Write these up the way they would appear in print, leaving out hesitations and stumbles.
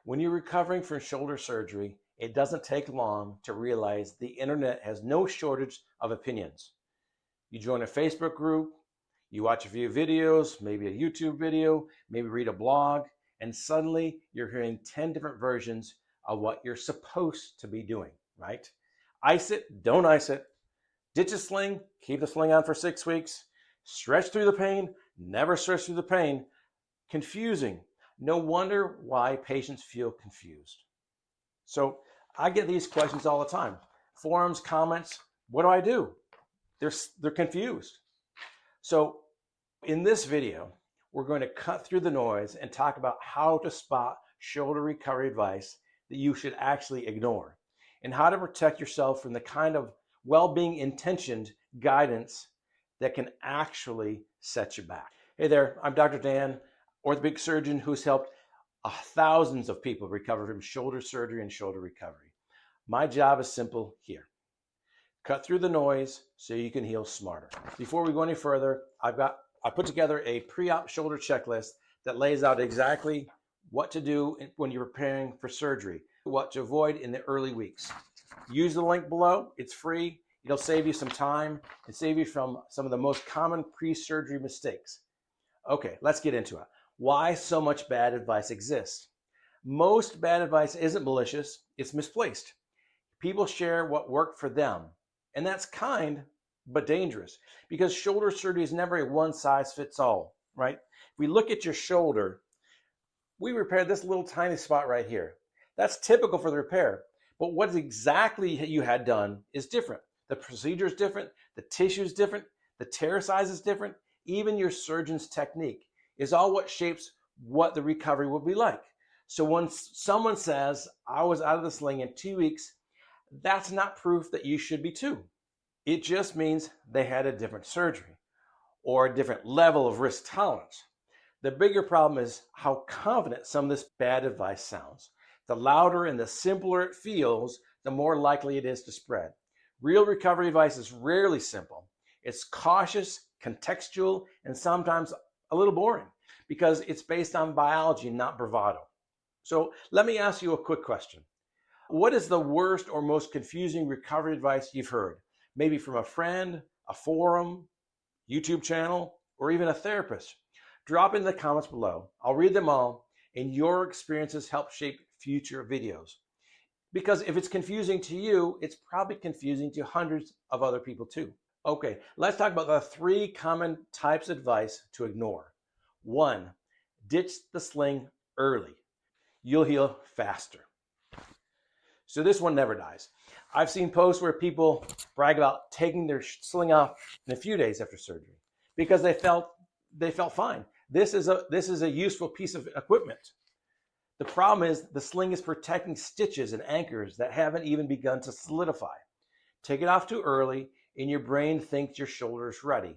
When you're recovering from shoulder surgery, it doesn't take long to realize the internet has no shortage of opinions. You join a Facebook group, you watch a few videos, maybe a YouTube video, maybe read a blog, and suddenly you're hearing 10 different versions of what you're supposed to be doing, right? Ice it, don't ice it. Ditch a sling, keep the sling on for 6 weeks. Stretch through the pain, never stretch through the pain. Confusing. No wonder why patients feel confused. So I get these questions all the time. Forums, comments, what do I do? They're confused. So in this video, we're going to cut through the noise and talk about how to spot shoulder recovery advice that you should actually ignore, and how to protect yourself from the kind of well-being intentioned guidance that can actually set you back. Hey there, I'm Dr. Dan, orthopedic surgeon who's helped thousands of people recover from shoulder surgery and shoulder recovery. My job is simple here. Cut through the noise so you can heal smarter. Before we go any further, I put together a pre-op shoulder checklist that lays out exactly what to do when you're preparing for surgery, what to avoid in the early weeks. Use the link below. It's free. It'll save you some time and save you from some of the most common pre-surgery mistakes. Okay, let's get into it. Why so much bad advice exists? Most bad advice isn't malicious, it's misplaced. People share what worked for them, and that's kind but dangerous, because shoulder surgery is never a one-size-fits-all, right? If we look at your shoulder, we repaired this little tiny spot right here. That's typical for the repair, but what exactly you had done is different. The procedure is different, the tissue is different, the tear size is different, even your surgeon's technique is all what shapes what the recovery will be like. So when someone says, I was out of the sling in 2 weeks, that's not proof that you should be too. It just means they had a different surgery or a different level of risk tolerance. The bigger problem is how confident some of this bad advice sounds. The louder and the simpler it feels, the more likely it is to spread. Real recovery advice is rarely simple. It's cautious, contextual, and sometimes a little boring because it's based on biology, not bravado. So let me ask you a quick question. What is the worst or most confusing recovery advice you've heard? Maybe from a friend, a forum, YouTube channel, or even a therapist? Drop in the comments below. I'll read them all, and your experiences help shape future videos. Because if it's confusing to you, it's probably confusing to hundreds of other people too. Okay, let's talk about the 3 common types of advice to ignore. 1, ditch the sling early. You'll heal faster. So this one never dies. I've seen posts where people brag about taking their sling off in a few days after surgery because they felt fine. This is a useful piece of equipment. The problem is the sling is protecting stitches and anchors that haven't even begun to solidify. Take it off too early and your brain thinks your shoulder is ready,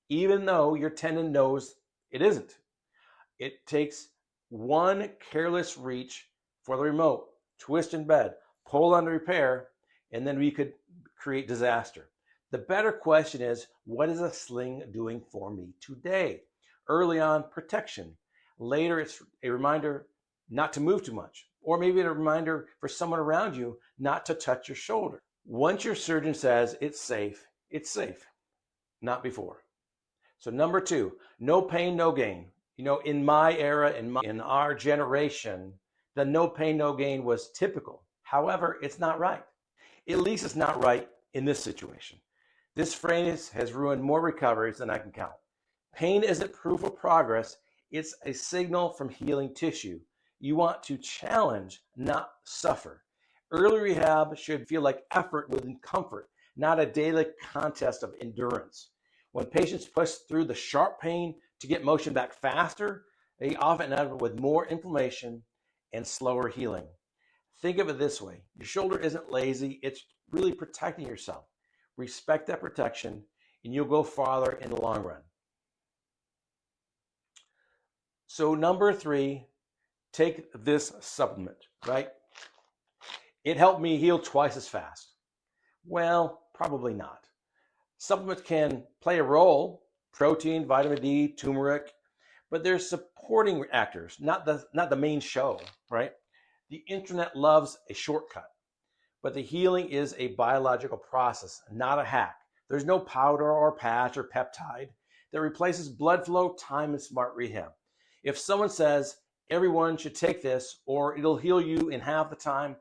even though your tendon knows it isn't. It takes one careless reach for the remote, twist in bed, pull on the repair, and then we could create disaster. The better question is, what is a sling doing for me today? Early on, protection. Later, it's a reminder not to move too much, or maybe a reminder for someone around you not to touch your shoulder. Once your surgeon says it's safe, not before. So number 2, no pain, no gain. You know, in my era, in our generation, the no pain, no gain was typical. However, it's not right. At least it's not right in this situation. This phrase has ruined more recoveries than I can count. Pain isn't proof of progress. It's a signal from healing tissue. You want to challenge, not suffer. Early rehab should feel like effort within comfort, not a daily contest of endurance. When patients push through the sharp pain to get motion back faster, they often end up with more inflammation and slower healing. Think of it this way. Your shoulder isn't lazy. It's really protecting yourself. Respect that protection, and you'll go farther in the long run. So number 3, take this supplement, right? It helped me heal twice as fast. Well, probably not. Supplements can play a role, protein, vitamin D, turmeric, but they're supporting actors, not the main show, right? The internet loves a shortcut, but the healing is a biological process, not a hack. There's no powder or patch or peptide that replaces blood flow, time, and smart rehab. If someone says everyone should take this or it'll heal you in half the time,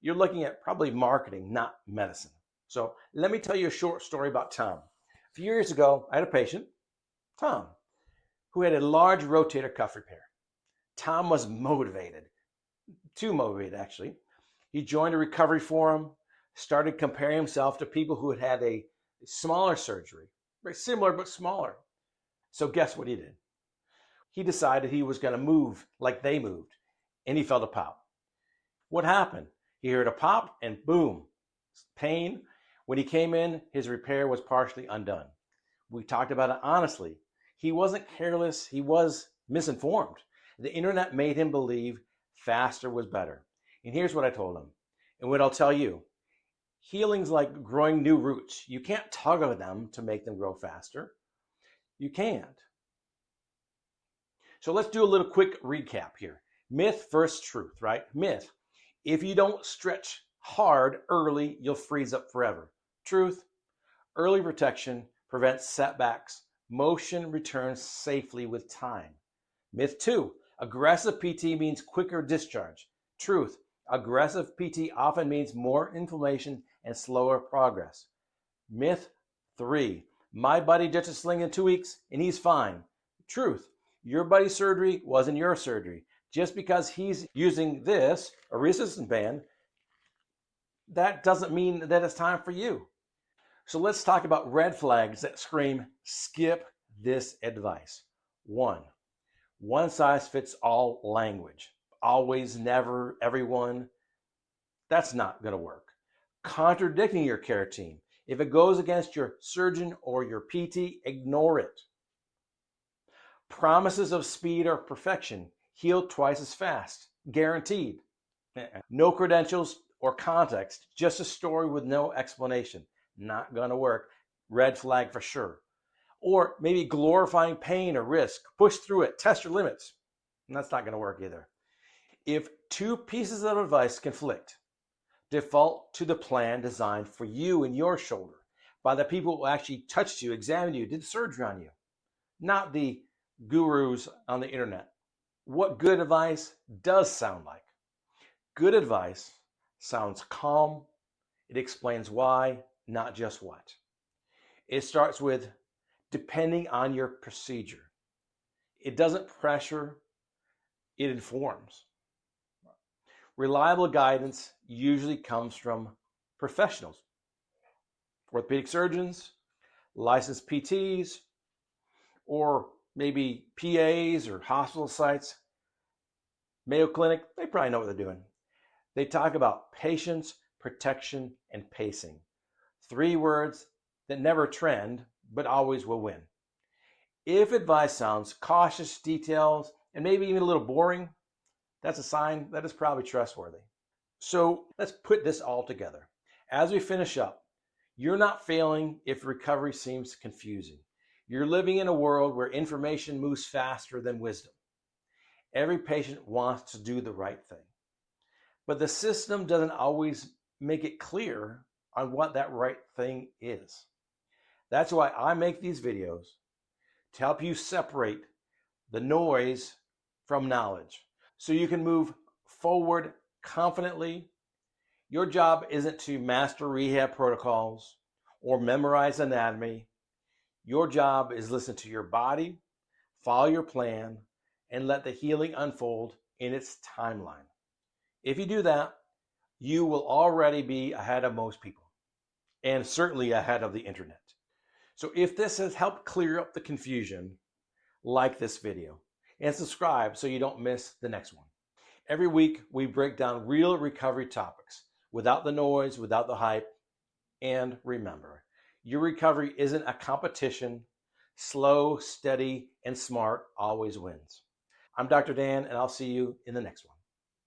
you're looking at probably marketing, not medicine. So let me tell you a short story about Tom. A few years ago, I had a patient, Tom, who had a large rotator cuff repair. Tom was motivated, too motivated actually. He joined a recovery forum, started comparing himself to people who had had a smaller surgery, very similar but smaller. So guess what he did? He decided he was going to move like they moved, and he felt a pop. What happened? He heard a pop and boom, pain. When he came in, his repair was partially undone. We talked about it honestly. He wasn't careless, he was misinformed. The internet made him believe faster was better. And here's what I told him, and what I'll tell you. Healing's like growing new roots. You can't tug on them to make them grow faster. You can't. So let's do a little quick recap here. Myth versus truth, right? Myth. If you don't stretch hard early, you'll freeze up forever. Truth. Early protection prevents setbacks. Motion returns safely with time. Myth 2. Aggressive PT means quicker discharge. Truth. Aggressive PT often means more inflammation and slower progress. Myth 3. My buddy ditched a sling in 2 weeks and he's fine. Truth. Your buddy's surgery wasn't your surgery. Just because he's using this, a resistance band, that doesn't mean that it's time for you. So let's talk about red flags that scream, skip this advice. 1. One size fits all language. Always, never, everyone. That's not going to work. Contradicting your care team. If it goes against your surgeon or your PT, ignore it. Promises of speed or perfection. Heal twice as fast. Guaranteed. No credentials or context. Just a story with no explanation. Not going to work. Red flag for sure. Or maybe glorifying pain or risk. Push through it. Test your limits. And that's not going to work either. If 2 pieces of advice conflict, default to the plan designed for you and your shoulder by the people who actually touched you, examined you, did surgery on you, not the gurus on the internet. What good advice does sound like? Good advice sounds calm. It explains why, not just what. It starts with depending on your procedure. It doesn't pressure, it informs. Reliable guidance usually comes from professionals, orthopedic surgeons, licensed PTs, or maybe PAs or hospital sites. Mayo Clinic, they probably know what they're doing. They talk about patience, protection, and pacing. 3 words that never trend, but always will win. If advice sounds cautious, details, and maybe even a little boring, that's a sign that it's probably trustworthy. So let's put this all together. As we finish up, you're not failing if recovery seems confusing. You're living in a world where information moves faster than wisdom. Every patient wants to do the right thing, but the system doesn't always make it clear on what that right thing is. That's why I make these videos, to help you separate the noise from knowledge so you can move forward confidently. Your job isn't to master rehab protocols or memorize anatomy. Your job is listen to your body, follow your plan, and let the healing unfold in its timeline. If you do that, you will already be ahead of most people, and certainly ahead of the internet. So if this has helped clear up the confusion, like this video and subscribe so you don't miss the next one. Every week we break down real recovery topics without the noise, without the hype. And remember, your recovery isn't a competition. Slow, steady, and smart always wins. I'm Dr. Dan, and I'll see you in the next one.